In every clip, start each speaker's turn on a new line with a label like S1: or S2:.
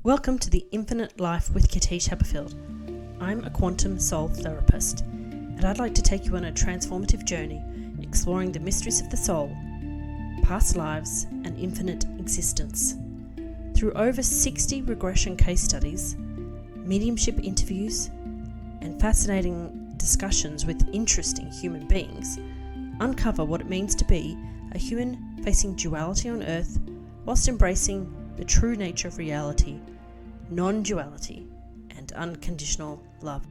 S1: Welcome to the Infinite Life with Katische Haberfield. I'm a quantum soul therapist, and I'd like to take you on a transformative journey exploring the mysteries of the soul, past lives, and infinite existence. Through over 60 regression case studies, mediumship interviews, and fascinating discussions with interesting human beings, uncover what it means to be a human facing duality on Earth whilst embracing the true nature of reality, non-duality, and unconditional love.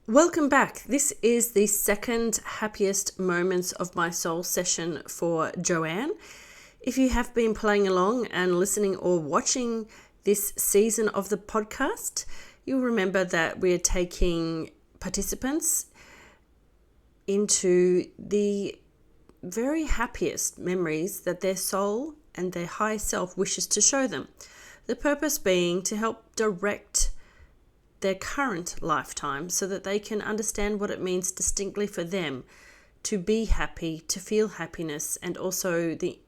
S1: Welcome back. This is the second Happiest Moments of My Soul session for Joanne. If you have been playing along and listening or watching this season of the podcast, you'll remember that we're taking participants into the very happiest memories that their soul and their higher self wishes to show them. The purpose being to help direct their current lifetime so that they can understand what it means distinctly for them to be happy, to feel happiness, and also the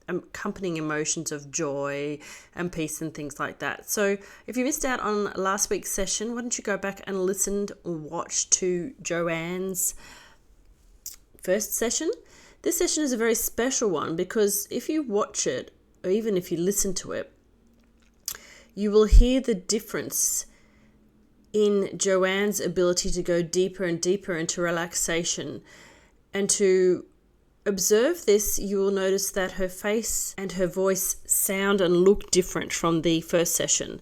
S1: accompanying emotions of joy and peace and things like that. So if you missed out on last week's session, why don't you go back and listen or watch to Joanne's first session. This session is a very special one because if you watch it, or even if you listen to it, you will hear the difference in Joanne's ability to go deeper and deeper into relaxation. And to observe this, you will notice that her face and her voice sound and look different from the first session.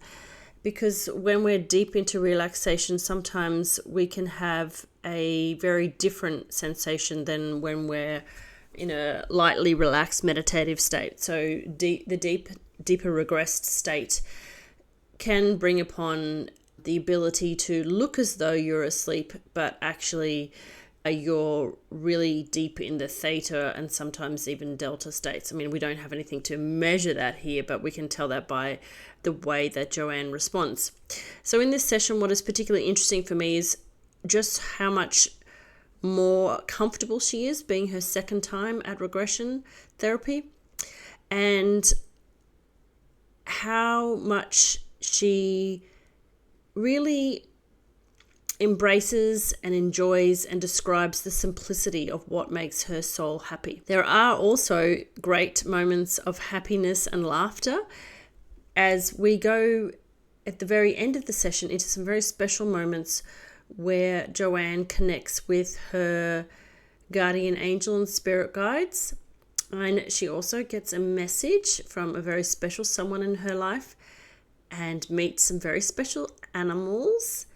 S1: Because when we're deep into relaxation, sometimes we can have a very different sensation than when we're in a lightly relaxed meditative state. So the deeper regressed state can bring upon the ability to look as though you're asleep, but actually you're really deep in the theta and sometimes even delta states. I mean, we don't have anything to measure that here, but we can tell that by the way that Joanne responds. So in this session, what is particularly interesting for me is just how much more comfortable she is being her second time at regression therapy, and how much she really embraces and enjoys and describes the simplicity of what makes her soul happy. There are also great moments of happiness and laughter as we go at the very end of the session into some very special moments where Joanne connects with her guardian angel and spirit guides. And she also gets a message from a very special someone in her life and meets some very special animals.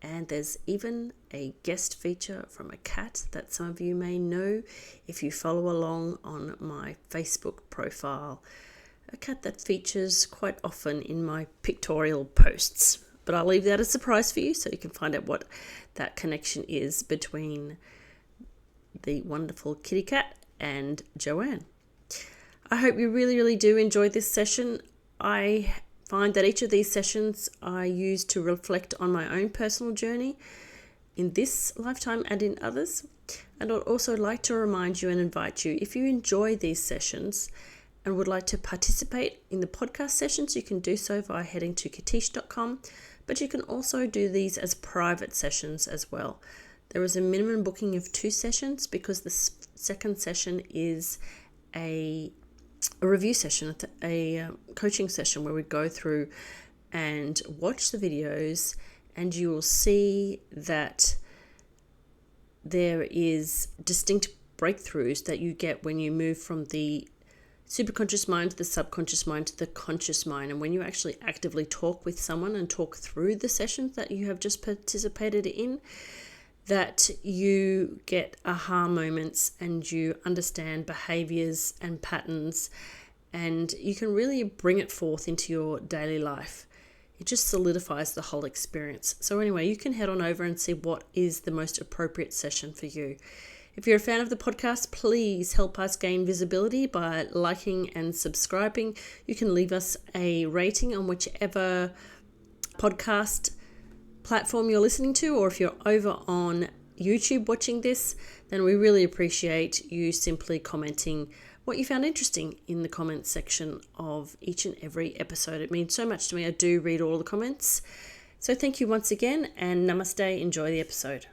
S1: And there's even a guest feature from a cat that some of you may know if you follow along on my Facebook profile. A cat that features quite often in my pictorial posts. But I'll leave that as a surprise for you so you can find out what that connection is between the wonderful kitty cat and Joanne. I hope you really, really do enjoy this session. I find that each of these sessions I use to reflect on my own personal journey in this lifetime and in others. And I'd also like to remind you and invite you, if you enjoy these sessions and would like to participate in the podcast sessions, you can do so by heading to katische.com, but you can also do these as private sessions as well. There is a minimum booking of 2 sessions because the second session is a review session, a coaching session where we go through and watch the videos, and you will see that there is distinct breakthroughs that you get when you move from the superconscious mind to the subconscious mind to the conscious mind. And when you actually actively talk with someone and talk through the sessions that you have just participated in, that you get aha moments and you understand behaviors and patterns, and you can really bring it forth into your daily life. It just solidifies the whole experience. So anyway, you can head on over and see what is the most appropriate session for you. If you're a fan of the podcast, please help us gain visibility by liking and subscribing. You can leave us a rating on whichever podcast platform you're listening to, or if you're over on YouTube watching this, then we really appreciate you simply commenting what you found interesting in the comments section of each and every episode. It means so much to me. I do read all the comments. So thank you once again, and namaste. Enjoy the episode.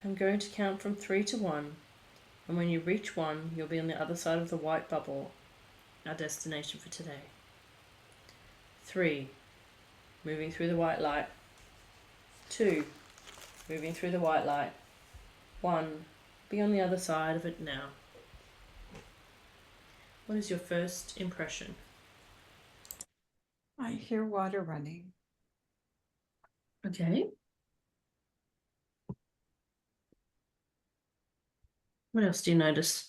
S1: I'm going to count from 3 to 1, and when you reach 1, you'll be on the other side of the white bubble, our destination for today. 3, moving through the white light. 2, moving through the white light. 1, be on the other side of it now. What is your first impression?
S2: I hear water running.
S1: Okay. What else do you notice?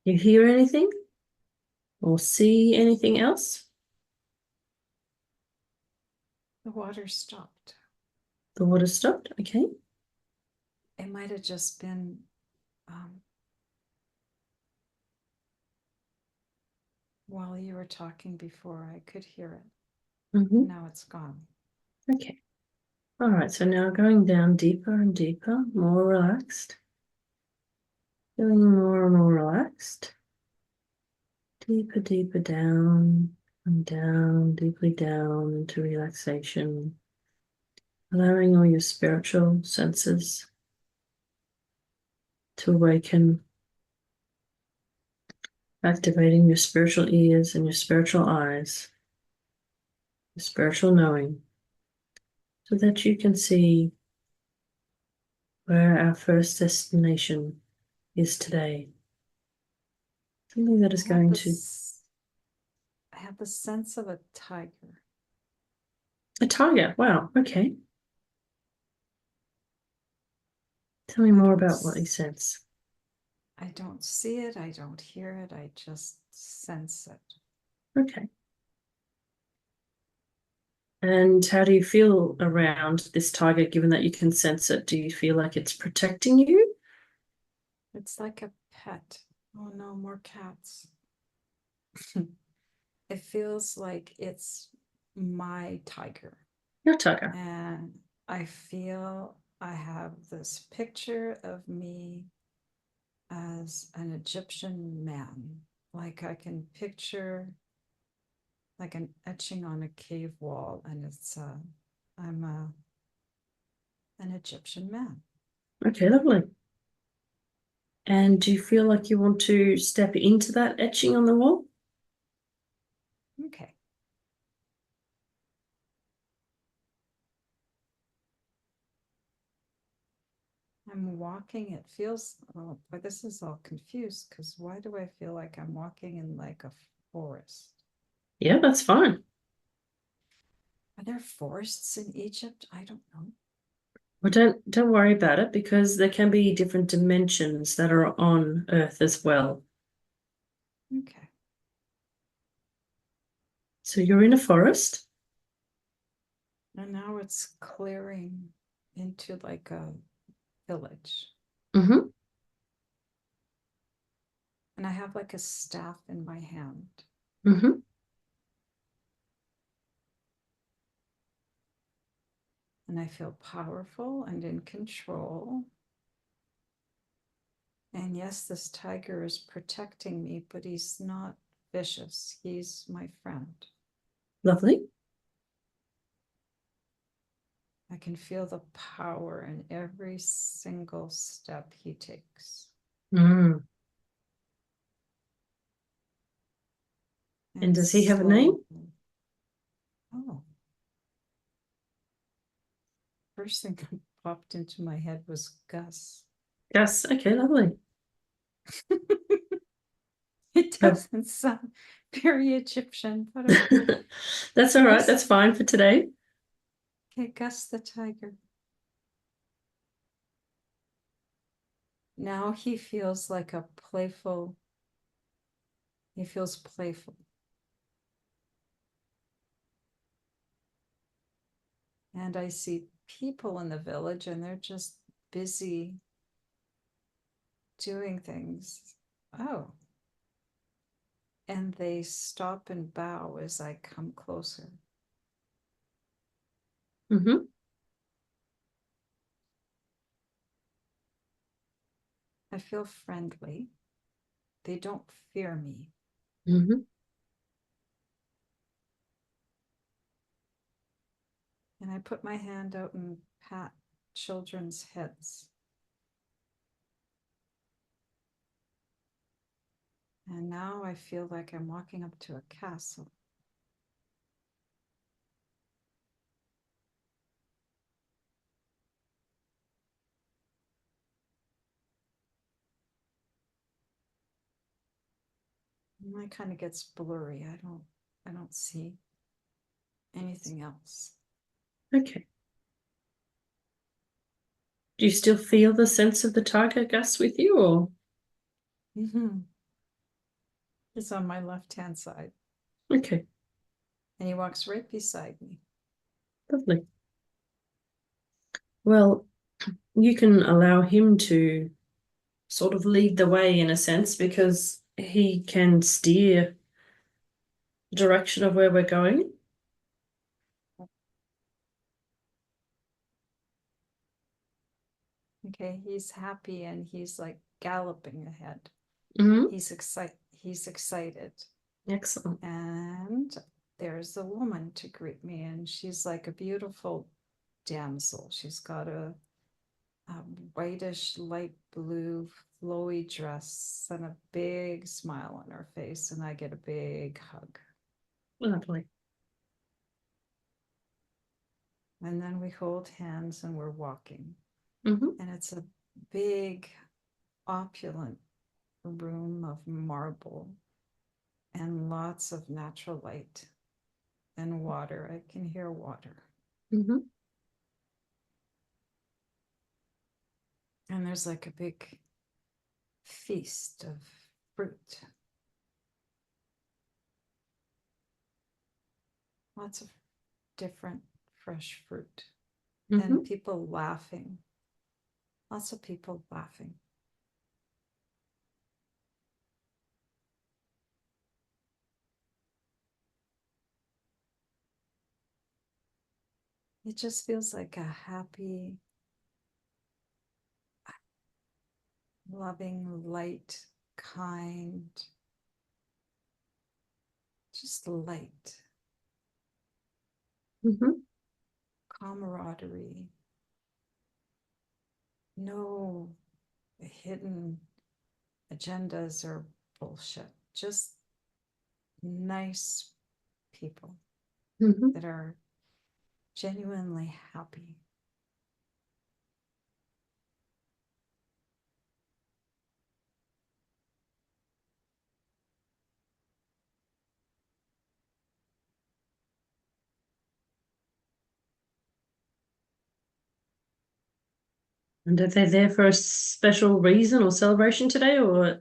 S1: You hear anything? Or see anything else?
S2: The water stopped.
S1: The water stopped, okay.
S2: It might have just been while you were talking before, I could hear it.
S1: Mm-hmm.
S2: Now it's gone.
S1: Okay. All right, so now going down deeper and deeper, more relaxed. Feeling more and more relaxed. Deeper, deeper down and down, deeply down into relaxation. Allowing all your spiritual senses to awaken. Activating your spiritual ears and your spiritual eyes. Your spiritual knowing. So that you can see where our first destination is today. Something that is going to...
S2: I have the sense of a tiger.
S1: A tiger, wow, okay. Tell me more about what you sense.
S2: I don't see it, I don't hear it, I just sense it.
S1: Okay. And how do you feel around this tiger, given that you can sense it? Do you feel like it's protecting you?
S2: It's like a pet. Oh no, more cats. It feels like it's my tiger.
S1: Your tiger.
S2: And I feel I have this picture of me as an Egyptian man. Like I can picture like an etching on a cave wall, and it's I'm an Egyptian man.
S1: Okay, lovely. And do you feel like you want to step into that etching on the wall?
S2: Okay. I'm walking, it feels, oh, but this is all confused because why do I feel like I'm walking in like a forest?
S1: Yeah, that's fine.
S2: Are there forests in Egypt? I don't know.
S1: Well, don't worry about it, because there can be different dimensions that are on Earth as well.
S2: Okay.
S1: So you're in a forest.
S2: And now it's clearing into like a village.
S1: Mm-hmm.
S2: And I have like a staff in my hand.
S1: Mm-hmm.
S2: And I feel powerful and in control. And yes, this tiger is protecting me, but he's not vicious. He's my friend.
S1: Lovely.
S2: I can feel the power in every single step he takes.
S1: Mm. And does he have a name?
S2: Oh. First thing that popped into my head was Gus.
S1: Gus. Okay, lovely.
S2: It doesn't sound very Egyptian, but okay.
S1: That's all right. That's fine for today.
S2: Okay, Gus the tiger. Now he feels like he feels playful. And I see people in the village and they're just busy doing things. Oh. And they stop and bow as I come closer.
S1: Mm-hmm.
S2: I feel friendly. They don't fear me.
S1: Mm-hmm.
S2: And I put my hand out and pat children's heads. And now I feel like I'm walking up to a castle. My kind of gets blurry. I don't see anything else.
S1: Okay. Do you still feel the sense of the tiger, Gus, with you, or?
S2: Mm-hmm. He's on my left-hand side.
S1: Okay.
S2: And he walks right beside me.
S1: Lovely. Well, you can allow him to sort of lead the way in a sense because he can steer the direction of where we're going.
S2: Okay, he's happy and he's like galloping ahead.
S1: Mm-hmm.
S2: He's excited.
S1: Excellent.
S2: And there's a woman to greet me, and she's like a beautiful damsel. She's got a whitish light blue flowy dress and a big smile on her face, and I get a big hug.
S1: Lovely.
S2: And then we hold hands and we're walking.
S1: Mm-hmm.
S2: And it's a big, opulent room of marble and lots of natural light and water. I can hear water.
S1: Mm-hmm.
S2: And there's like a big feast of fruit. Lots of different fresh fruit.
S1: Mm-hmm.
S2: And people laughing. Lots of people laughing. It just feels like a happy, loving, light, kind, just light,
S1: Mm-hmm.
S2: camaraderie, no hidden agendas or bullshit, just nice people
S1: Mm-hmm.
S2: that are genuinely happy.
S1: And are they there for a special reason or celebration today, or?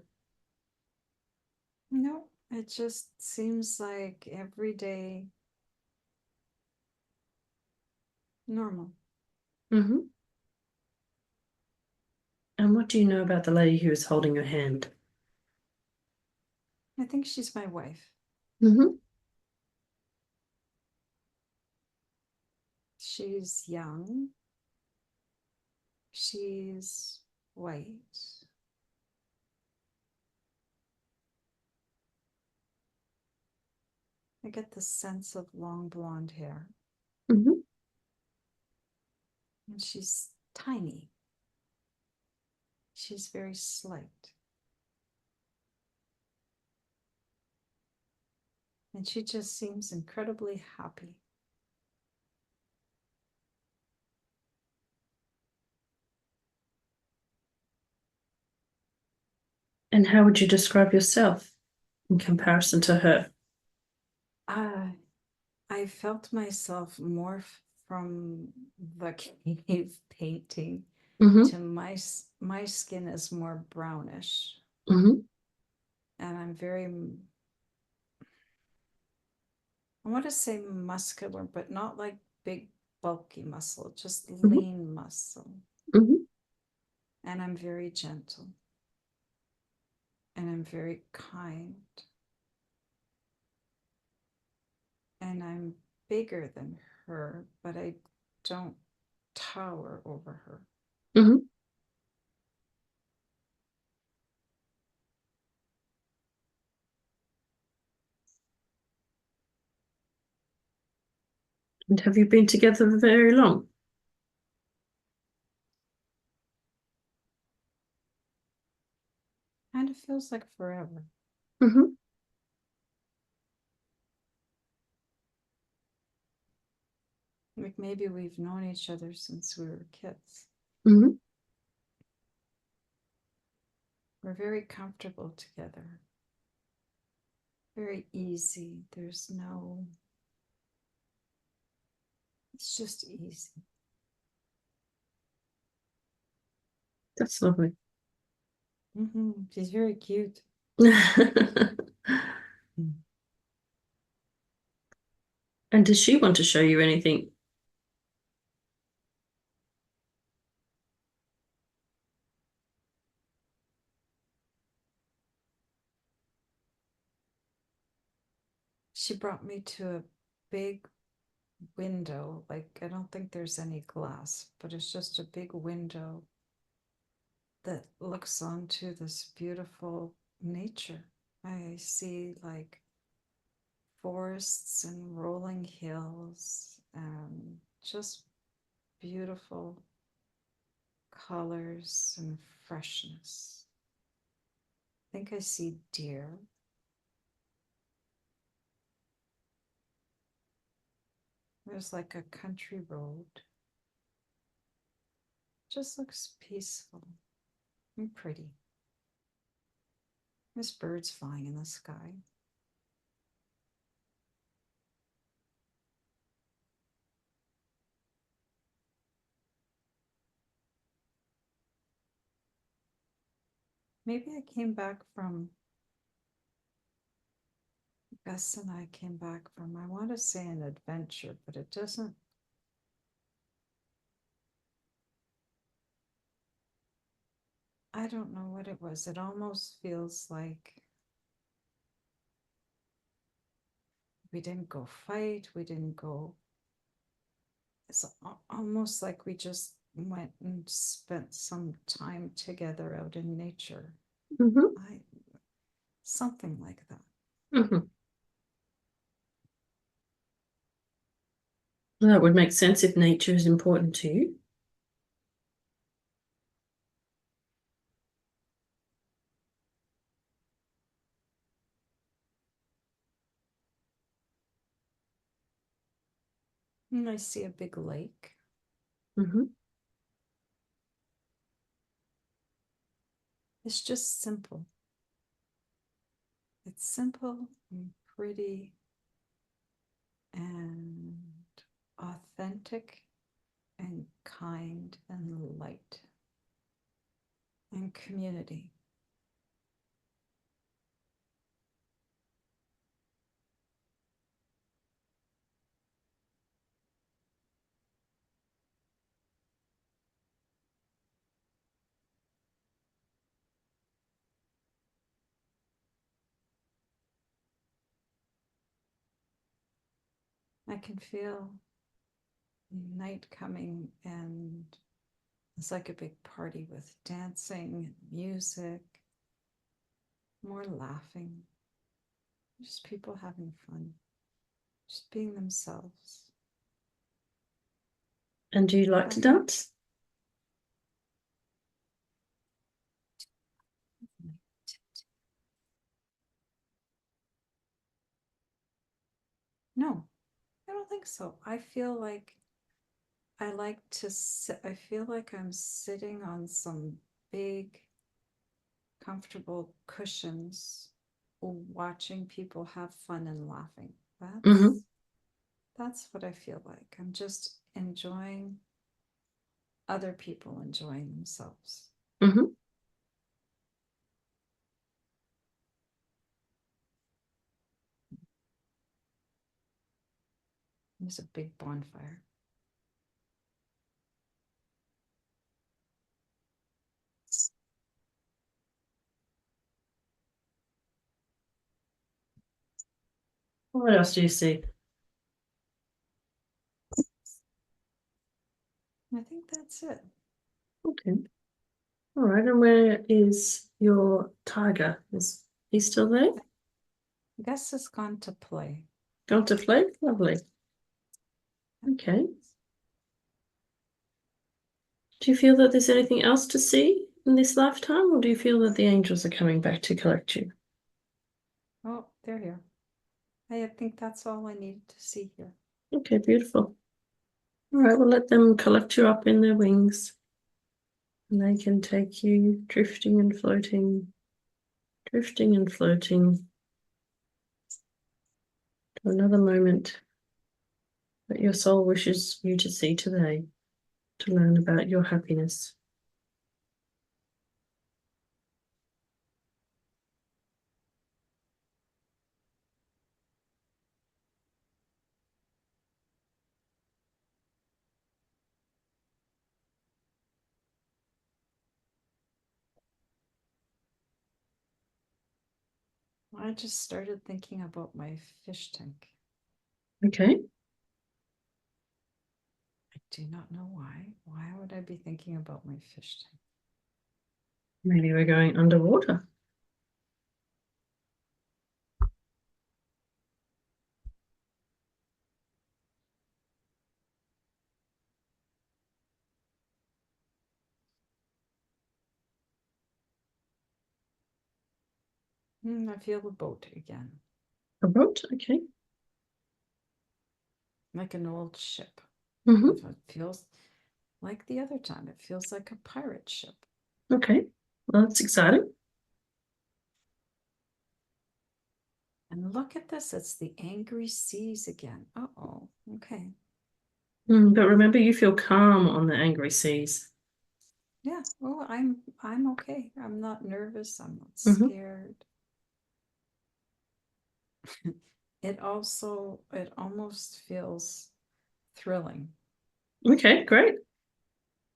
S2: No, it just seems like everyday normal.
S1: Mm-hmm. And what do you know about the lady who is holding your hand?
S2: I think she's my wife.
S1: Mm-hmm.
S2: She's young. She's white. I get the sense of long blonde hair.
S1: Mm-hmm.
S2: And she's tiny. She's very slight. And she just seems incredibly happy.
S1: And how would you describe yourself? in comparison to her?
S2: I felt myself morph from the cave painting
S1: Mm-hmm.
S2: to my skin is more brownish,
S1: Mm-hmm.
S2: and I'm very, I want to say muscular, but not like big bulky muscle, just
S1: Mm-hmm.
S2: lean muscle.
S1: Mm-hmm.
S2: And I'm very gentle, and I'm very kind, and I'm bigger than her, but I don't tower over her.
S1: Mm-hmm. And have you been together very long?
S2: Kind of feels like forever.
S1: Mm-hmm.
S2: Like maybe we've known each other since we were kids.
S1: Mm-hmm.
S2: We're very comfortable together, very easy. It's just easy.
S1: That's lovely.
S2: She's very cute.
S1: And does she want to show you anything?
S2: She brought me to a big window. Like, I don't think there's any glass, but it's just a big window that looks onto this beautiful nature. I see like forests and rolling hills and just beautiful colors and freshness. I think I see deer. There's like a country road. Just looks peaceful and pretty. There's birds flying in the sky. Maybe I came back from, Gus and I came back from, I want to say an adventure, but it doesn't. I don't know what it was. It almost feels like we didn't go fight. We didn't go. It's almost like we just went and spent some time together out in nature.
S1: Mm-hmm.
S2: Something like that.
S1: Mm-hmm. Well, that would make sense if nature is important to you.
S2: And I see a big lake.
S1: Mm-hmm.
S2: It's just simple. It's simple and pretty and authentic and kind and light and community. I can feel night coming, and it's like a big party with dancing and music, more laughing, just people having fun, just being themselves.
S1: And do you like to dance?
S2: No, I don't think so. I feel like I like to sit, I feel like I'm sitting on some big, comfortable cushions watching people have fun and laughing.
S1: Mm-hmm.
S2: That's what I feel like. I'm just enjoying other people enjoying themselves.
S1: Mm-hmm.
S2: There's a big bonfire.
S1: What else do you see?
S2: I think that's it.
S1: Okay. All right. And where is your tiger? Is he still there?
S2: I guess it's gone to play.
S1: Gone to play? Lovely. Okay. Do you feel that there's anything else to see in this lifetime, or do you feel that the angels are coming back to collect you?
S2: Oh, they're here. I think that's all I needed to see here.
S1: Okay, beautiful. All right, we'll let them collect you up in their wings. And they can take you drifting and floating to another moment that your soul wishes you to see today, to learn about your happiness.
S2: I just started thinking about my fish tank.
S1: Okay.
S2: I do not know why. Why would I be thinking about my fish tank?
S1: Maybe we're going underwater.
S2: I feel the boat again.
S1: A boat? Okay.
S2: Like an old ship.
S1: Mm-hmm.
S2: It feels like the other time. It feels like a pirate ship.
S1: Okay. Well, that's exciting.
S2: And look at this. It's the angry seas again. Uh-oh. Okay.
S1: But remember, you feel calm on the angry seas.
S2: Yeah. Oh, I'm okay. I'm not nervous. I'm not
S1: Mm-hmm.
S2: scared. It almost feels thrilling.
S1: Okay, great.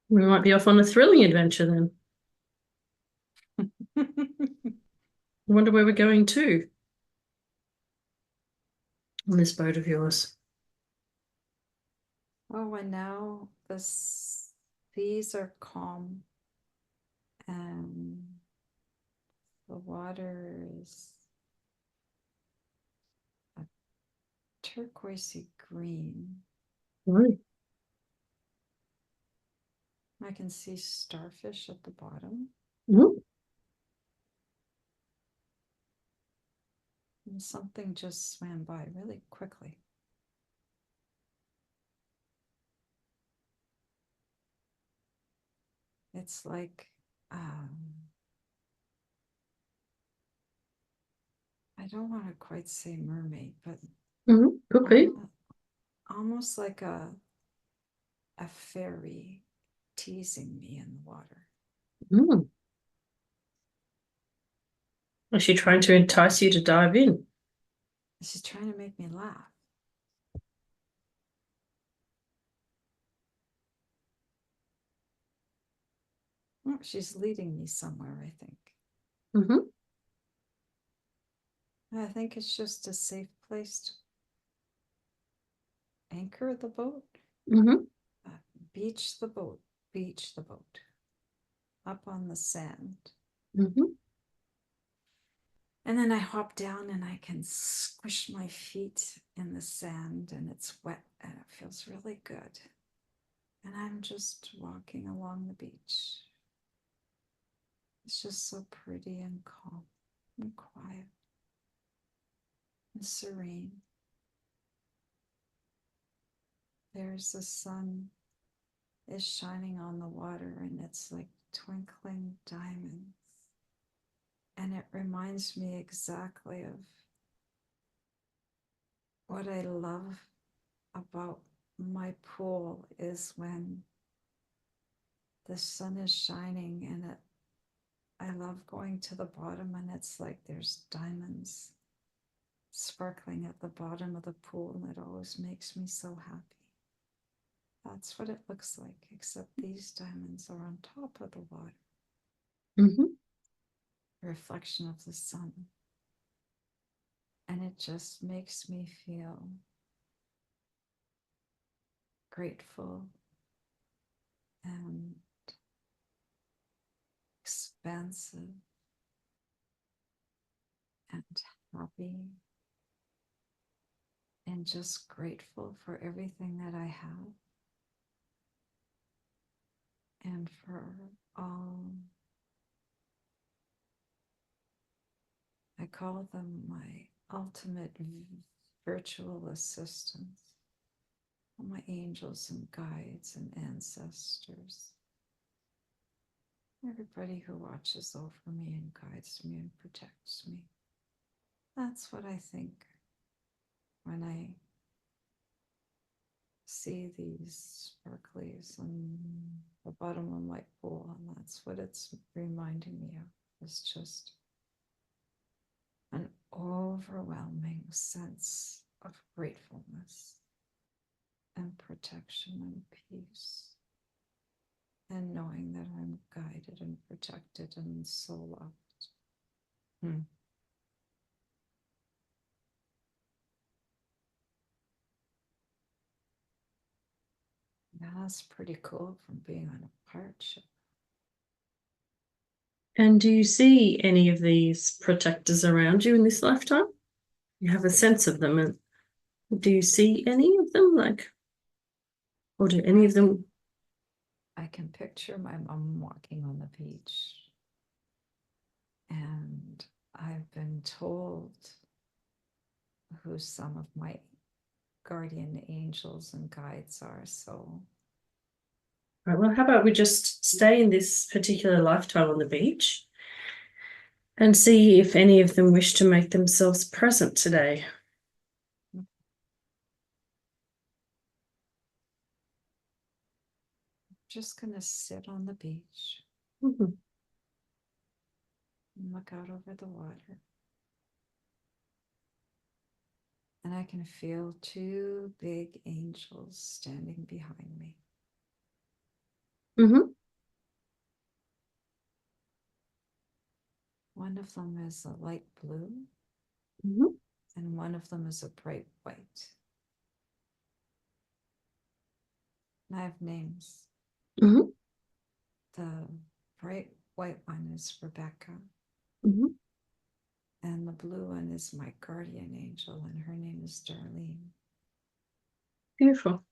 S1: We might be off on a thrilling adventure then.
S2: Oh,
S1: I wonder where we're going to on this boat of yours.
S2: and now the seas are calm and the water is a turquoisey green.
S1: Right.
S2: I can see starfish at the bottom.
S1: Mm-hmm.
S2: And something just swam by really quickly. It's like I don't want to quite say mermaid, but
S1: Mm-hmm. Could be.
S2: almost like a fairy teasing me in the water.
S1: Mm. Is she trying to entice you to dive in?
S2: She's trying to make me laugh. She's leading me somewhere, I think.
S1: Mm-hmm.
S2: I think it's just a safe place to anchor the boat,
S1: Mm-hmm.
S2: beach the boat up on the sand.
S1: Mm-hmm.
S2: And then I hop down and I can squish my feet in the sand and it's wet and it feels really good. And I'm just walking along the beach. It's just so pretty and calm and quiet and serene. There's the sun is shining on the water and it's like twinkling diamonds. And it reminds me exactly of what I love about my pool is when the sun is shining and I love going to the bottom and it's like there's diamonds sparkling at the bottom of the pool, and it always makes me so happy. That's what it looks like, except these diamonds are on top of the water.
S1: Mm-hmm.
S2: Reflection of the sun. And it just makes me feel grateful and expansive and happy and just grateful for everything that I have and for all, I call them my ultimate virtual assistants, my angels and guides and ancestors, everybody who watches over me and guides me and protects me. That's what I think when I see these sparklies on the bottom of my pool, and that's what it's reminding me of. It's just an overwhelming sense of gratefulness and protection and peace, and knowing that I'm guided and protected and so loved. Yeah, that's pretty cool from being on a pirate ship.
S1: And do you see any of these protectors around you in this lifetime? You have a sense of them, and do you see any of them, like, or do any of them?
S2: I can picture my mom walking on the beach, and I've been told who some of my guardian angels and guides are. So,
S1: Right, well, how about we just stay in this particular lifetime on the beach and see if any of them wish to make themselves present today.
S2: I'm just going to sit on the beach
S1: Mm-hmm.
S2: and look out over the water. And I can feel two big angels standing behind me.
S1: Mm-hmm.
S2: One of them is a light blue,
S1: Mm-hmm.
S2: and one of them is a bright white. And I have names.
S1: Mm-hmm.
S2: The bright white one is Rebecca,
S1: Mm-hmm.
S2: and the blue one is my guardian angel, and her name is Darlene.
S1: Beautiful.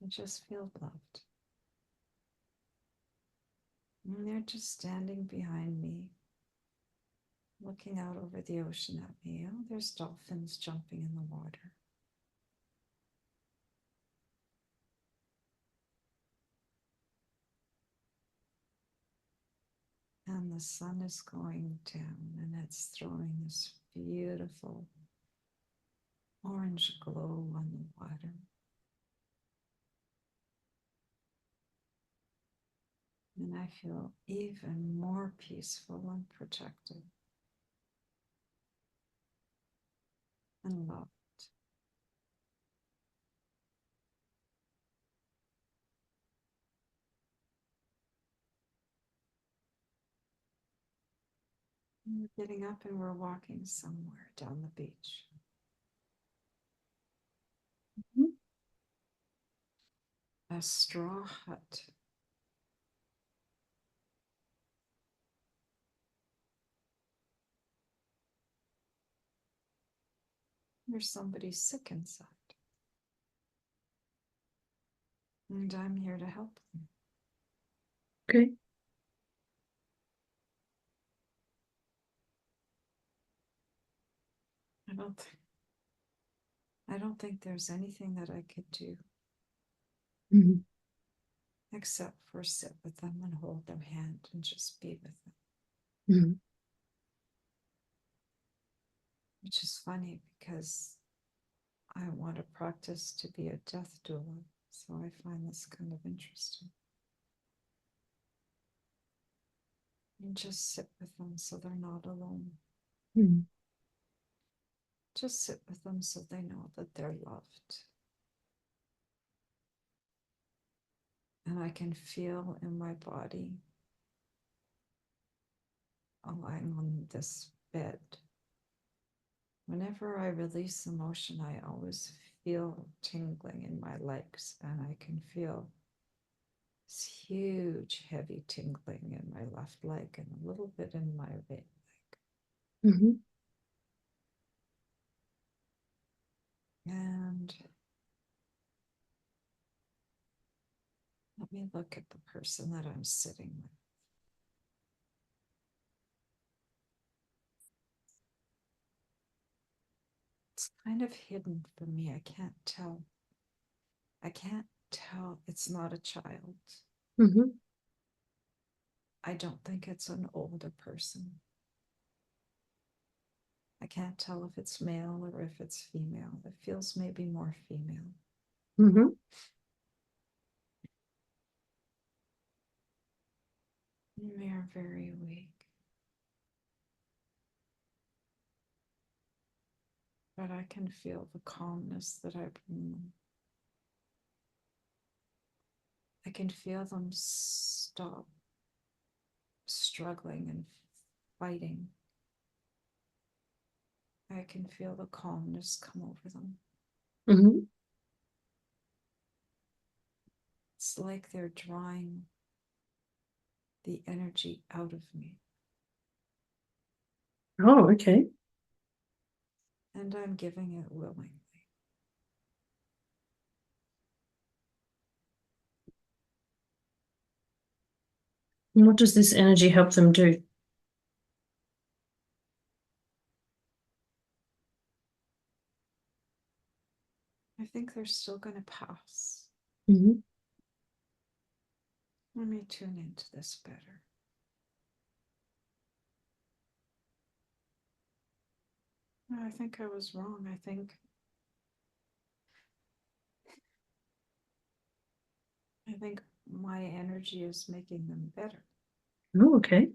S2: I just feel loved. And they're just standing behind me, looking out over the ocean at me. Oh, there's dolphins jumping in the water. And the sun is going down, and it's throwing this beautiful orange glow on the water. And I feel even more peaceful and protected and loved. And we're getting up and we're walking somewhere down the beach.
S1: Mm-hmm.
S2: A straw hut. There's somebody sick inside. And I'm here to help them.
S1: Okay. I
S2: I don't think there's anything that I could do.
S1: Mm-hmm.
S2: except for sit with them and hold their hand and just be with them.
S1: Mm-hmm.
S2: Which is funny because I want to practice to be a death doula, so I find this kind of interesting. And just sit with them so they're not alone.
S1: Mm-hmm.
S2: Just sit with them so they know that they're loved. And I can feel in my body, lying on this bed. Whenever I release emotion, I always feel tingling in my legs, and I can feel this huge, heavy tingling in my left leg and a little bit in my right leg.
S1: Mm-hmm.
S2: And let me look at the person that I'm sitting with. It's kind of hidden from me. I can't tell. I can't tell. It's not a child.
S1: Mm-hmm.
S2: I don't think it's an older person. I can't tell if it's male or if it's female. It feels maybe more female.
S1: Mm-hmm.
S2: They are very weak. But I can feel the calmness that I bring them. I can feel them stop struggling and fighting. I can feel the calmness come over them.
S1: Mm-hmm.
S2: It's like they're drawing the energy out of me.
S1: Oh, okay.
S2: And I'm giving it willingly.
S1: And what does this energy help them do?
S2: I think they're still going to pass.
S1: Mm-hmm.
S2: Let me tune into this better. I think I was wrong. I think my energy is making them better.
S1: Oh, okay.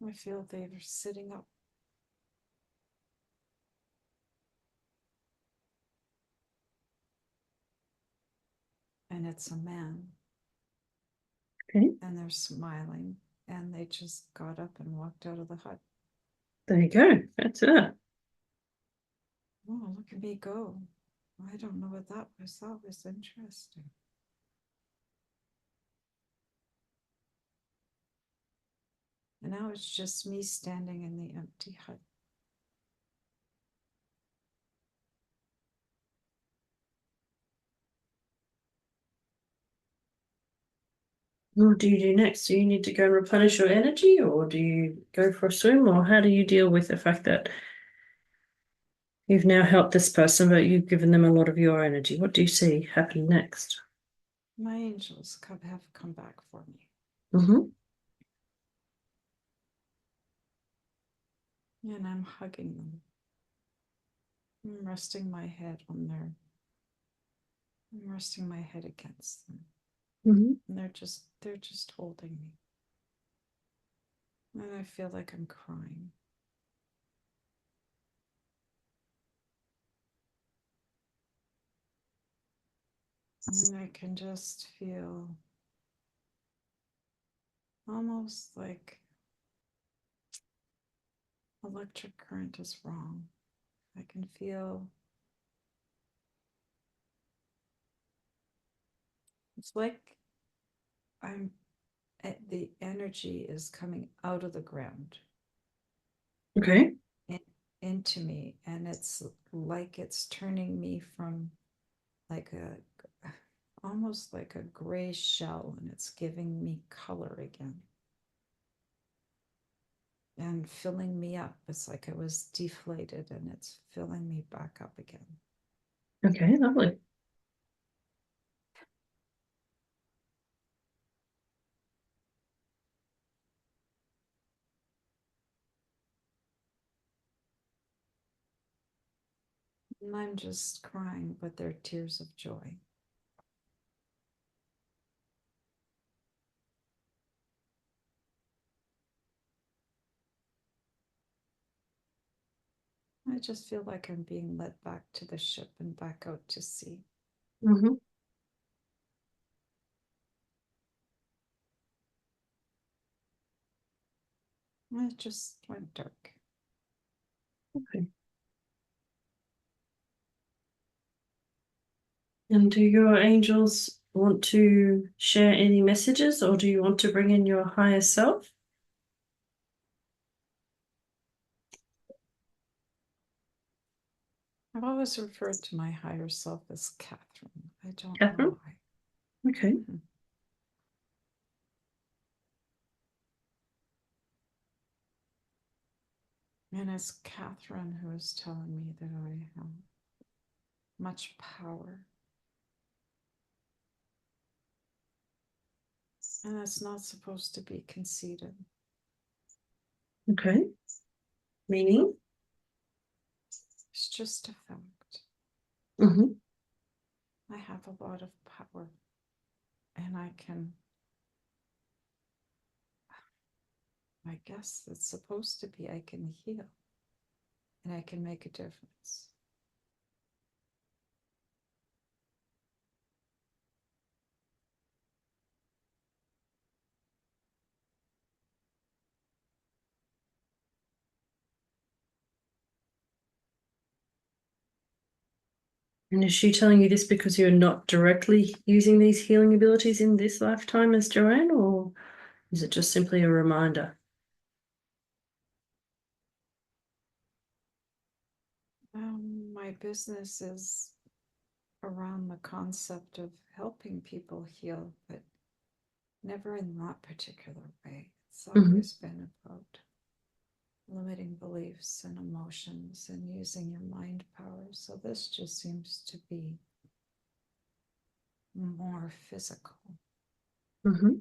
S2: I feel they're sitting up. And it's a man.
S1: Okay.
S2: And they're smiling. And they just got up and walked out of the hut.
S1: There you go. That's it.
S2: Oh, look at me go. I don't know what that was. That was interesting. And now it's just me standing in the empty hut.
S1: What do you do next? Do you need to go and replenish your energy, or do you go for a swim, or how do you deal with the fact that you've now helped this person, but you've given them a lot of your energy? What do you see happening next?
S2: My angels have come back for me.
S1: Mm-hmm.
S2: And I'm hugging them. I'm resting my head against them.
S1: Mm-hmm.
S2: And they're just holding me. And I feel like I'm crying. And I can just feel almost like electric current is wrong. I can feel it's like the energy is coming out of the ground
S1: Okay.
S2: into me, and it's like it's turning me from like almost like a gray shell, and it's giving me color again. and filling me up. It's like I was deflated and it's filling me back up again.
S1: Okay, lovely.
S2: And I'm just crying, but they're tears of joy. I just feel like I'm being led back to the ship and back out to sea.
S1: Mm-hmm.
S2: It just went dark.
S1: Okay. And do your angels want to share any messages, or do you want to bring in your higher self?
S2: I've always referred to my higher self as Catherine. I don't
S1: Catherine?
S2: know why.
S1: Okay.
S2: Mm-hmm. And it's Catherine who is telling me that I have much power. And it's not supposed to be conceited.
S1: Okay. Meaning?
S2: It's just a fact.
S1: Mm-hmm.
S2: I have a lot of power. And I guess it's supposed to be, I can heal. And I can make a difference.
S1: And is she telling you this because you're not directly using these healing abilities in this lifetime as Joanne, or is it just simply a reminder?
S2: My business is around the concept of helping people heal, but never in that particular way. It's always been about limiting beliefs and emotions and using your mind power. So this just seems to be more physical.
S1: Mm-hmm.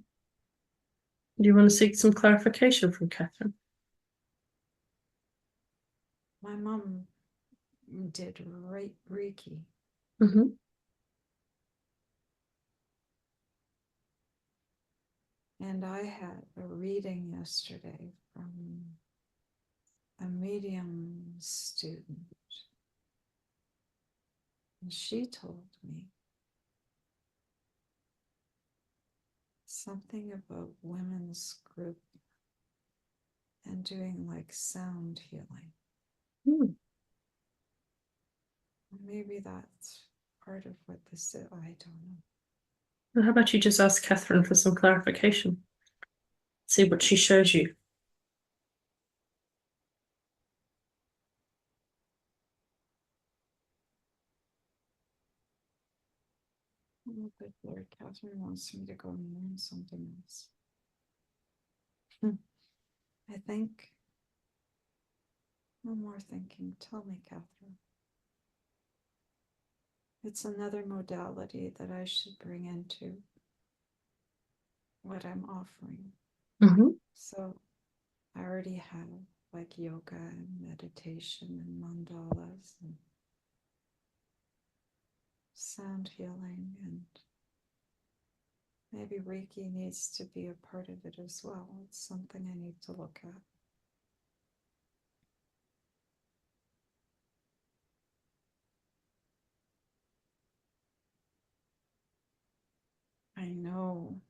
S1: Do you want to seek some clarification from Catherine?
S2: My mom did Reiki.
S1: Mm-hmm.
S2: And I had a reading yesterday from a medium student. And she told me something about women's group and doing like sound healing.
S1: Mm.
S2: Maybe that's part of what this is. I don't know.
S1: Well, how about you just ask Catherine for some clarification? See what she shows you.
S2: Oh, good Lord, Catherine wants me to go and learn something else. I think no more thinking. Tell me, Catherine. It's another modality that I should bring into what I'm offering.
S1: Mm-hmm.
S2: So I already have like yoga and meditation and mandalas and sound healing, and maybe Reiki needs to be a part of it as well. It's something I need to look at. I know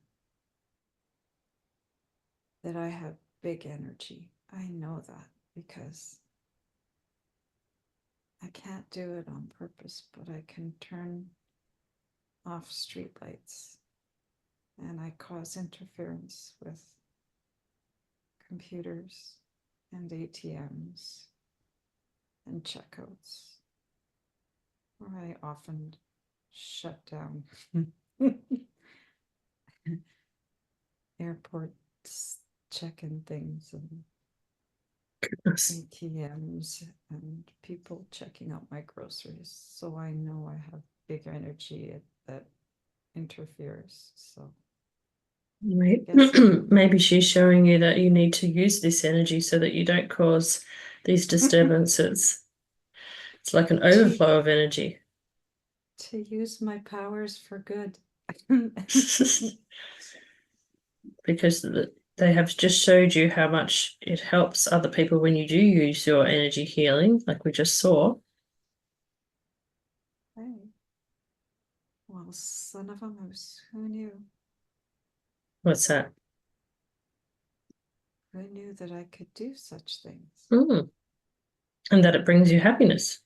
S2: that I have big energy. I know that because I can't do it on purpose, but I can turn off streetlights and I cause interference with computers and ATMs and checkouts, or I often shut down airports check-in things and ATMs and people checking out my groceries. So I know I have big energy that interferes. So
S3: Maybe she's showing you that you need to use this energy so that you don't cause these disturbances. It's like an overflow of energy.
S2: To use my powers for good.
S3: Because they have just showed you how much it helps other people when you do use your energy healing, like we just saw.
S2: Hey. Well, son of a moose, who knew?
S3: What's that?
S2: Who knew that I could do such things?
S3: And that it brings you happiness.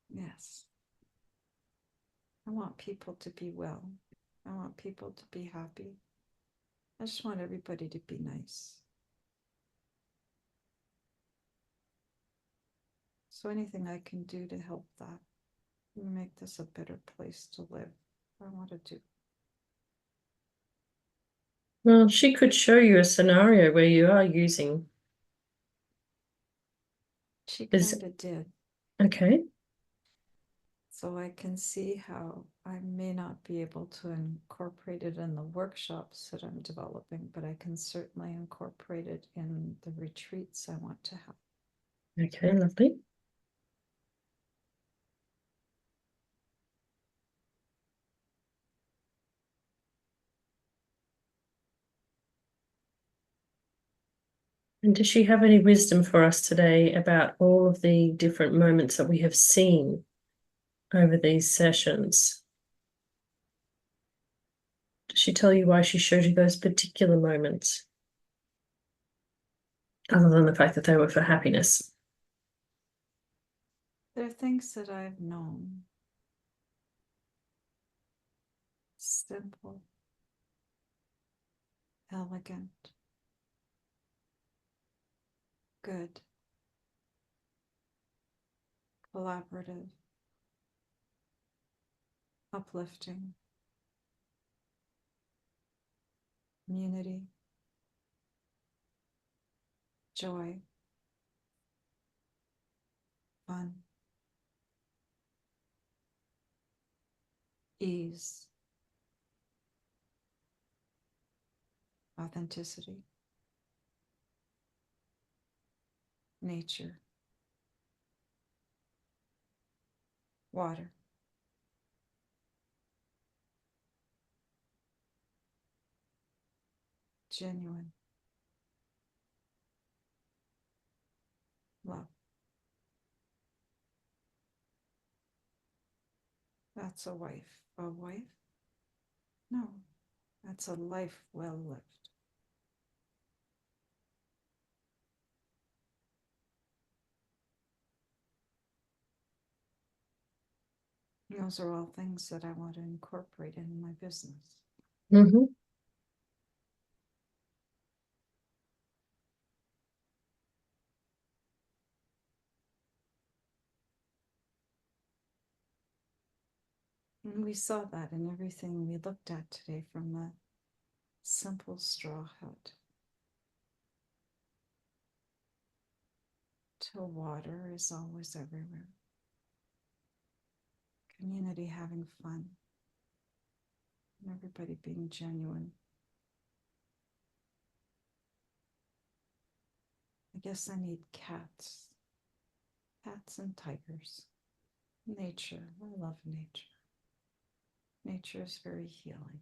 S2: Yes. I want people to be well. I want people to be happy. I just want everybody to be nice. So anything I can do to help that, make this a better place to live, I want to do.
S3: Well, she could show you a scenario where you are using.
S2: She kind of did.
S3: Okay.
S2: So I can see how I may not be able to incorporate it in the workshops that I'm developing, but I can certainly incorporate it in the retreats I want to have.
S3: Okay, lovely. And does she have any wisdom for us today about all of the different moments that we have seen over these sessions? Does she tell you why she showed you those particular moments? Other than the fact that they were for happiness.
S2: They're things that I've known. Simple, elegant, good, collaborative, uplifting, community, joy, fun, ease, authenticity, nature, water, genuine, love. That's a wife. A wife? No, that's a life well lived. Those are all things that I want to incorporate in my business.
S3: Mm-hmm.
S2: And we saw that in everything we looked at today, from the simple straw hut to water is always everywhere. Community having fun, and everybody being genuine. I guess I need cats and tigers. Nature, I love nature. Nature is very healing.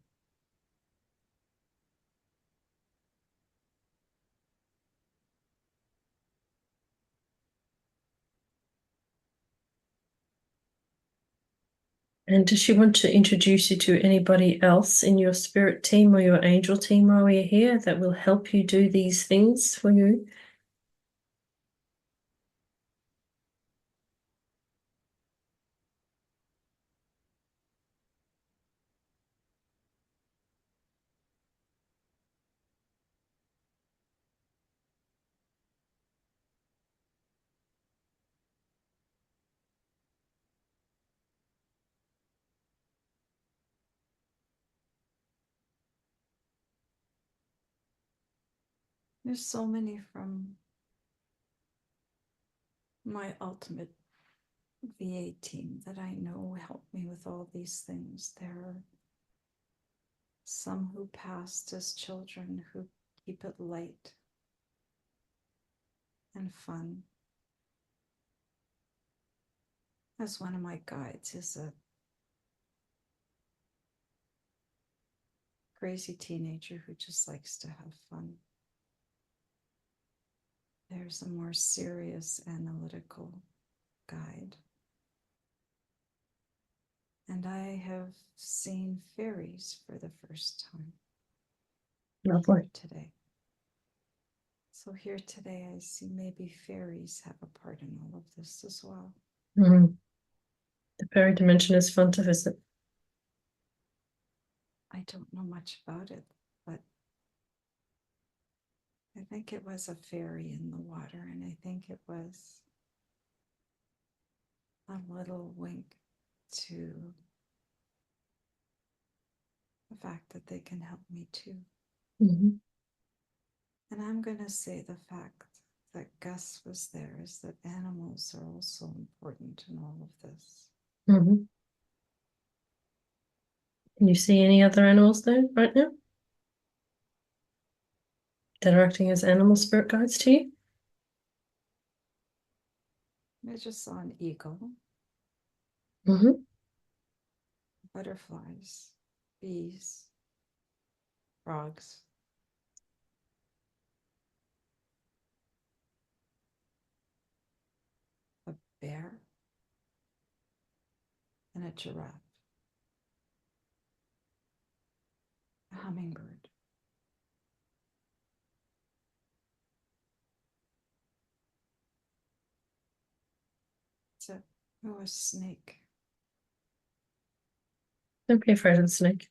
S3: And does she want to introduce you to anybody else in your spirit team or your angel team while we're here that will help you do these things for you?
S2: There's so many from my ultimate VA team that I know help me with all these things. There are some who passed as children who keep it light and fun. As one of my guides is a crazy teenager who just likes to have fun. There's a more serious analytical guide. And I have seen fairies for the first time.
S3: Lovely.
S2: Today. So here today, I see maybe fairies have a part in all of this as well.
S3: Mm. The fairy dimension is fun to visit.
S2: I don't know much about it, but I think it was a fairy in the water, and I think it was a little wink to the fact that they can help me too.
S3: Mm-hmm.
S2: And I'm going to say the fact that Gus was there is that animals are also important in all of this.
S3: Mm-hmm. Can you see any other animals there right now that are acting as animal spirit guides to you?
S2: I just saw an eagle,
S3: Mm-hmm.
S2: butterflies, bees, frogs. A bear, and a giraffe, a hummingbird. A snake.
S3: Don't be afraid of the snake.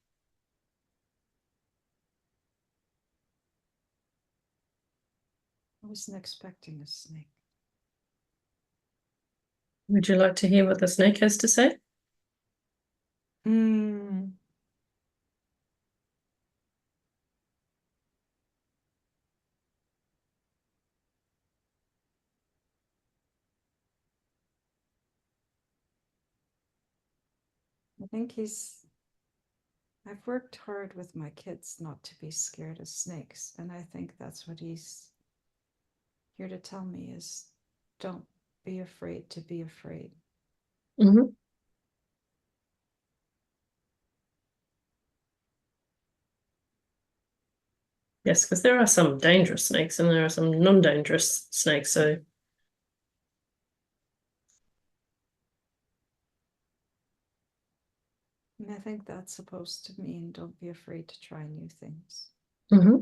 S2: I wasn't expecting a snake.
S3: Would you like to hear what the snake has to say?
S2: I think I've worked hard with my kids not to be scared of snakes, and I think that's what he's here to tell me is don't be afraid to be afraid.
S3: Mm-hmm. Yes, because there are some dangerous snakes and there are some non-dangerous snakes, so
S2: And I think that's supposed to mean don't be afraid to try new things.
S3: mm-hmm.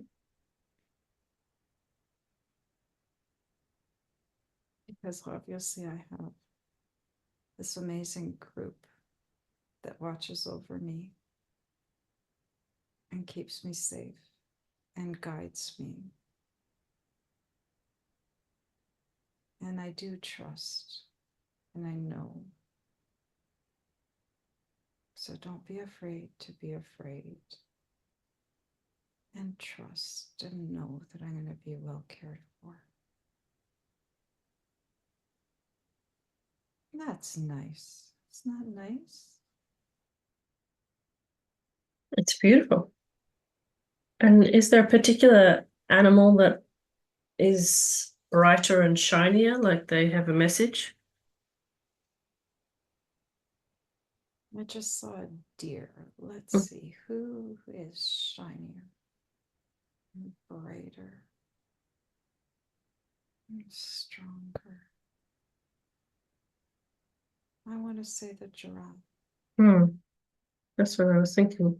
S2: Because obviously I have this amazing group that watches over me and keeps me safe and guides me. And I do trust, and I know. So don't be afraid to be afraid. And trust and know that I'm going to be well cared for. That's nice. It's not nice.
S3: It's beautiful. And is there a particular animal that is brighter and shinier, like they have a message?
S2: I just saw a deer. Let's see, who is shinier and brighter and stronger? I want to say the giraffe.
S3: That's what I was thinking.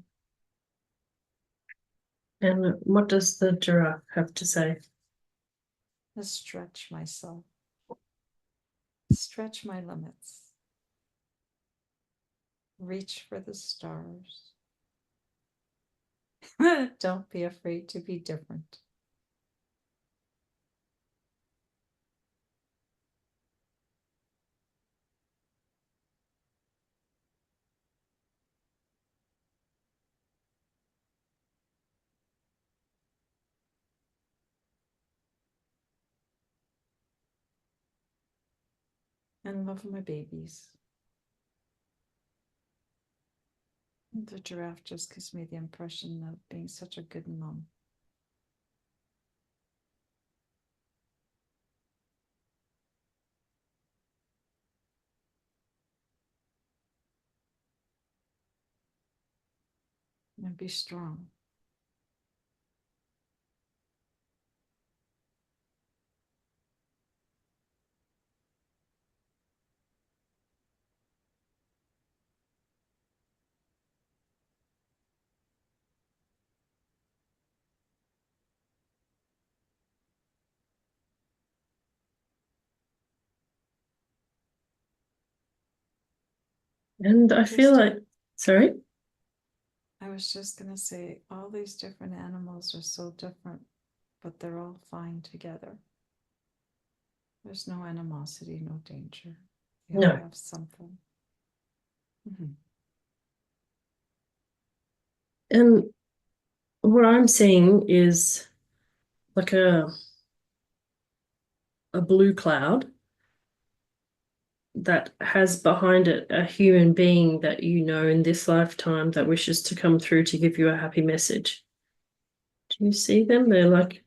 S3: And what does the giraffe have to say?
S2: To stretch myself, stretch my limits, reach for the stars. Don't be afraid to be different. and love my babies. The giraffe just gives me the impression of being such a good mom. And be strong.
S3: And I feel like, sorry?
S2: I was just going to say, all these different animals are so different, but they're all fine together. There's no animosity, no danger. They all
S3: No.
S2: have something. Mm-hmm.
S3: And what I'm seeing is like a blue cloud that has behind it a human being that you know in this lifetime that wishes to come through to give you a happy message. Do you see them? They're like,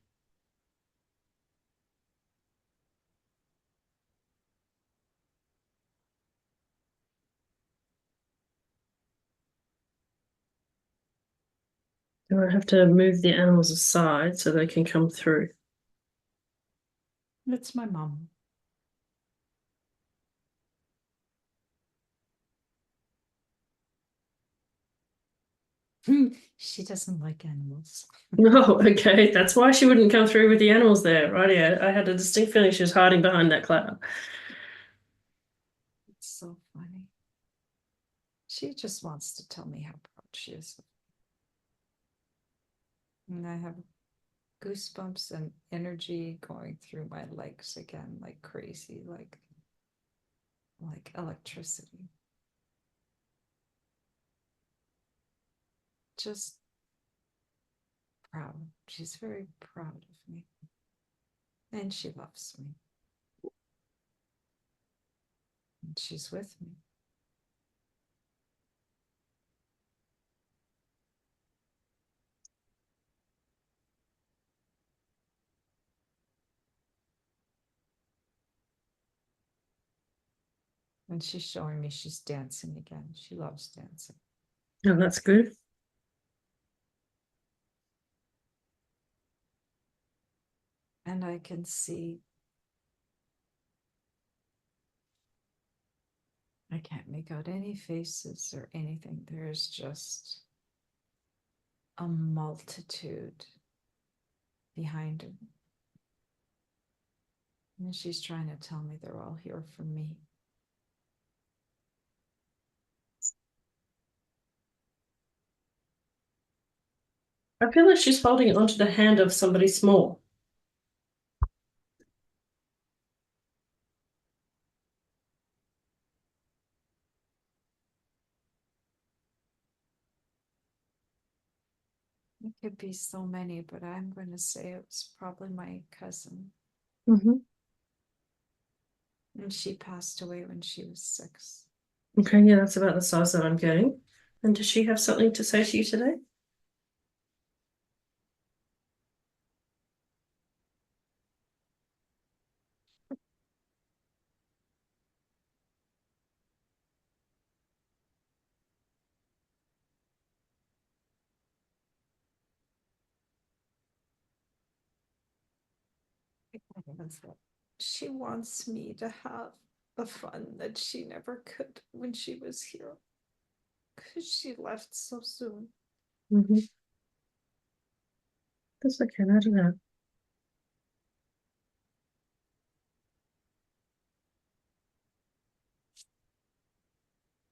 S3: do I have to move the animals aside so they can come through?
S2: It's my mom. She doesn't like animals.
S3: No, okay. That's why she wouldn't come through with the animals there, right? Yeah, I had a distinct feeling she was hiding behind that cloud.
S2: It's so funny. She just wants to tell me how proud she is. And I have goosebumps and energy going through my legs again, like crazy, like electricity. Just proud. She's very proud of me. And she loves me. And she's with me. And she's showing me she's dancing again. She loves dancing.
S3: Oh, that's good.
S2: And I can see, I can't make out any faces or anything. There's just a multitude behind her. And she's trying to tell me they're all here for me.
S3: I feel like she's holding onto the hand of somebody small.
S2: It could be so many, but I'm going to say it was probably my cousin.
S3: Mm-hmm.
S2: And she passed away when she was 6.
S3: Okay, yeah, that's about the size that I'm getting. And does she have something to say to you today?
S2: She wants me to have the fun that she never could when she was here because she left so soon.
S3: Mm-hmm. That's okay, I don't know.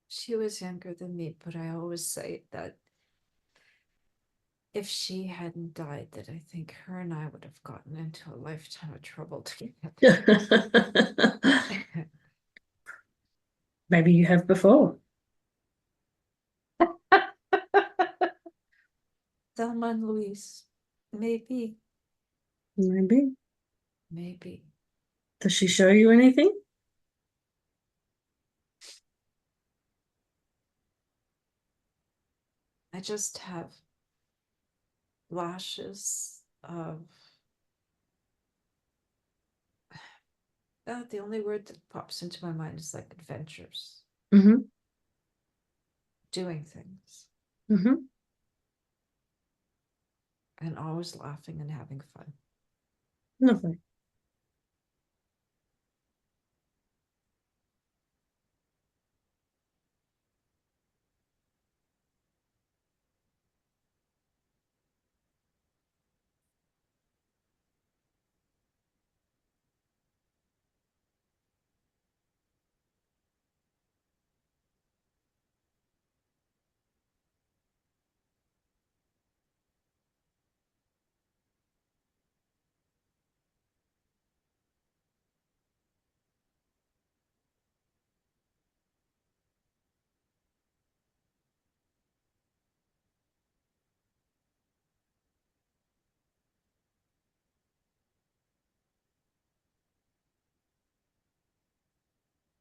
S2: She was younger than me, but I always say that if she hadn't died, that I think her and I would have gotten into a lifetime of trouble together.
S3: Maybe you have before.
S2: Thelma and Louise, maybe,
S3: Maybe.
S2: maybe.
S3: Does she show you anything?
S2: I just have flashes of the only word that pops into my mind is like adventures,
S3: Mm-hmm.
S2: doing things,
S3: Mm-hmm.
S2: and always laughing and having fun.
S3: Lovely.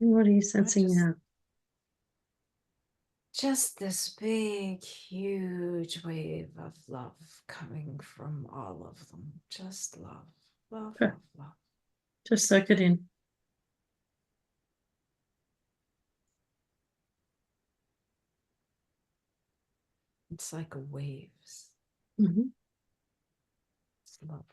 S3: What are you sensing now?
S2: Just this big, huge wave of love coming from all of them. Just love, love,
S3: Okay.
S2: love, love.
S3: Just soak it in.
S2: It's like waves.
S3: Mm-hmm.
S2: It's lovely.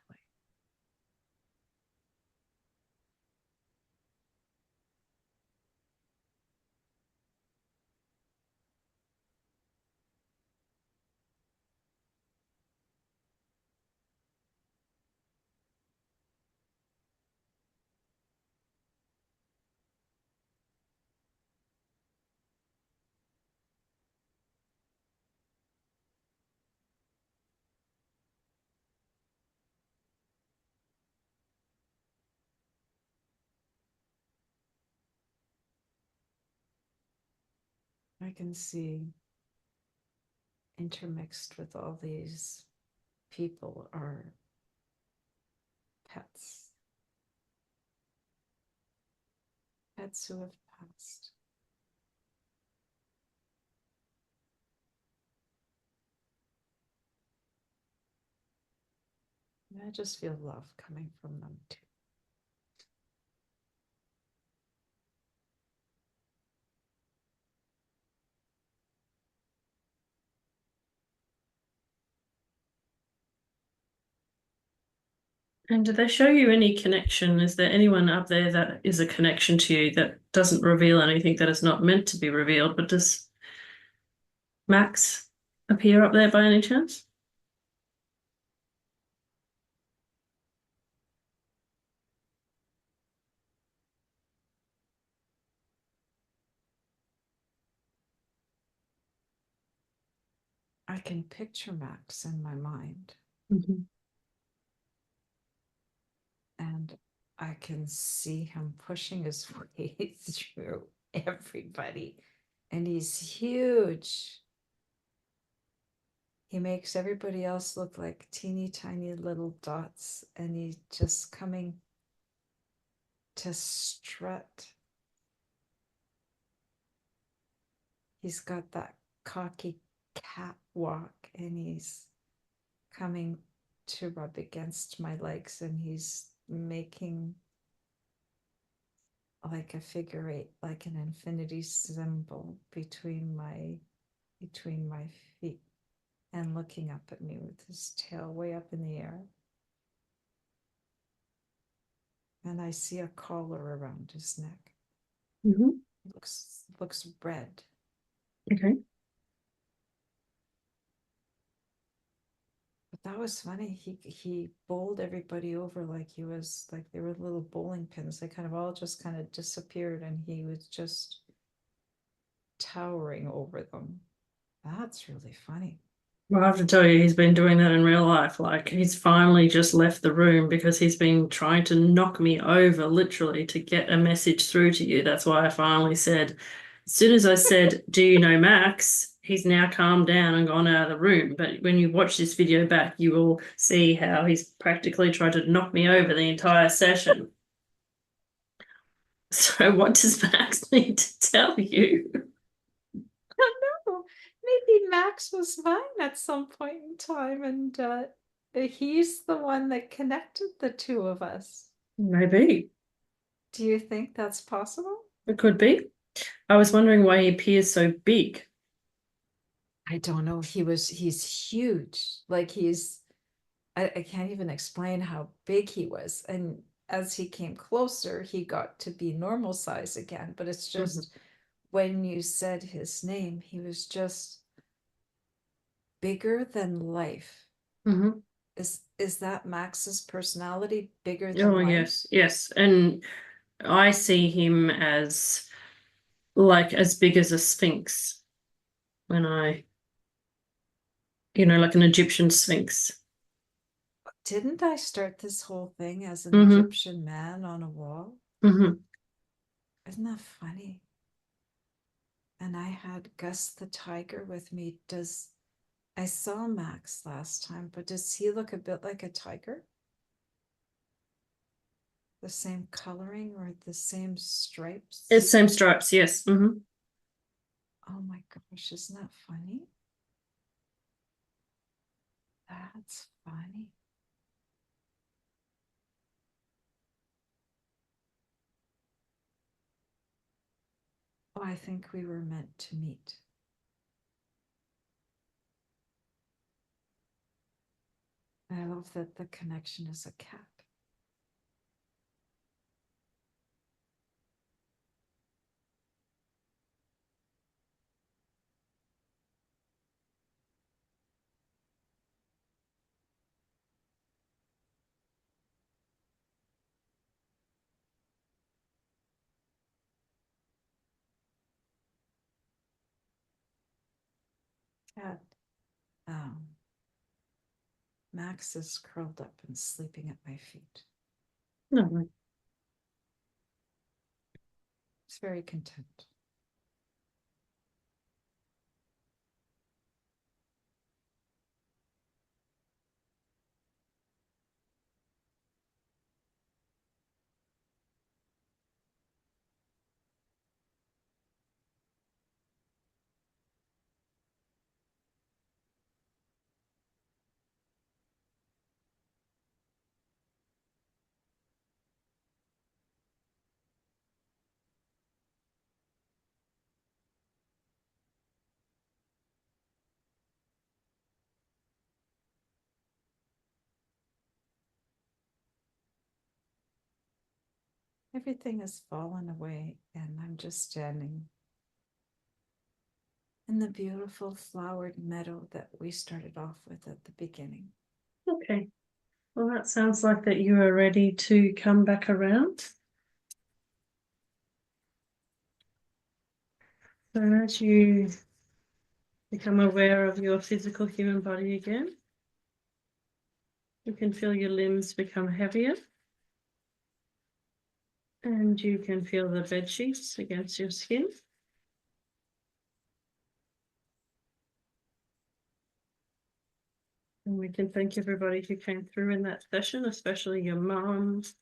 S2: I can see intermixed with all these people are pets. Pets who have passed. And I just feel love coming from them too.
S3: And do they show you any connection? Is there anyone up there that is a connection to you that doesn't reveal anything that is not meant to be revealed? But does Max appear up there by any chance?
S2: I can picture Max in my mind.
S3: Mm-hmm.
S2: And I can see him pushing his way through everybody. And he's huge. He makes everybody else look like teeny tiny little dots. And he's just coming to strut. He's got that cocky cat walk, and he's coming to rub against my legs, and he's making like a figure eight, like an infinity symbol between my feet, and looking up at me with his tail way up in the air. And I see a collar around his neck.
S3: Mm-hmm.
S2: It looks red.
S3: Okay.
S2: But that was funny. He bowled everybody over like he was like they were little bowling pins. They kind of all just kind of disappeared, and he was just towering over them. That's really funny.
S3: Well, I have to tell you, he's been doing that in real life. Like, he's finally just left the room because he's been trying to knock me over, literally, to get a message through to you. That's why I finally said, as soon as I said, do you know Max? He's now calmed down and gone out of the room. But when you watch this video back, you will see how he's practically tried to knock me over the entire session. So what does Max need to tell you?
S2: No, maybe Max was mine at some point in time, and he's the one that connected the two of us.
S3: Maybe.
S2: Do you think that's possible?
S3: It could be. I was wondering why he appears so big.
S2: I don't know. He's huge. Like I can't even explain how big he was. And as he came closer, he got to be normal size again. But it's just when you said his name, he was just bigger than life.
S3: Mm-hmm.
S2: Is that Max's personality, bigger than
S3: Oh,
S2: life?
S3: yes. And I see him as like as big as a sphinx when like an Egyptian sphinx.
S2: Didn't I start this whole thing as an
S3: Mm-hmm.
S2: Egyptian man on a wall?
S3: Mm-hmm.
S2: Isn't that funny? And I had Gus the tiger with me. I saw Max last time, but does he look a bit like a tiger? The same coloring or the same stripes?
S3: It's same stripes, yes. Mm-hmm.
S2: Oh my gosh, isn't that funny? That's funny. Oh, I think we were meant to meet. I love that the connection is a cat. Cat. Max is curled up and sleeping at my feet.
S3: No.
S2: He's very content. Everything has fallen away, and I'm just standing in the beautiful flowered meadow that we started off with at the beginning.
S3: Okay. Well, that sounds like that you are ready to come back around. So as you become aware of your physical human body again, you can feel your limbs become heavier. And you can feel the bed sheets against your skin. And we can thank everybody who came through in that session, especially your moms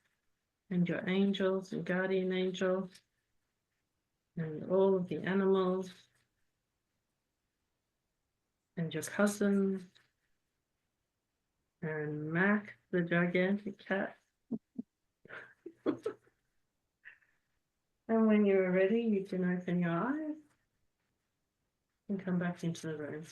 S3: and your angels and guardian angels and all of the animals and your cousins and Mac, the gigantic cat. And when you're ready, you can open your eyes and come back into the room.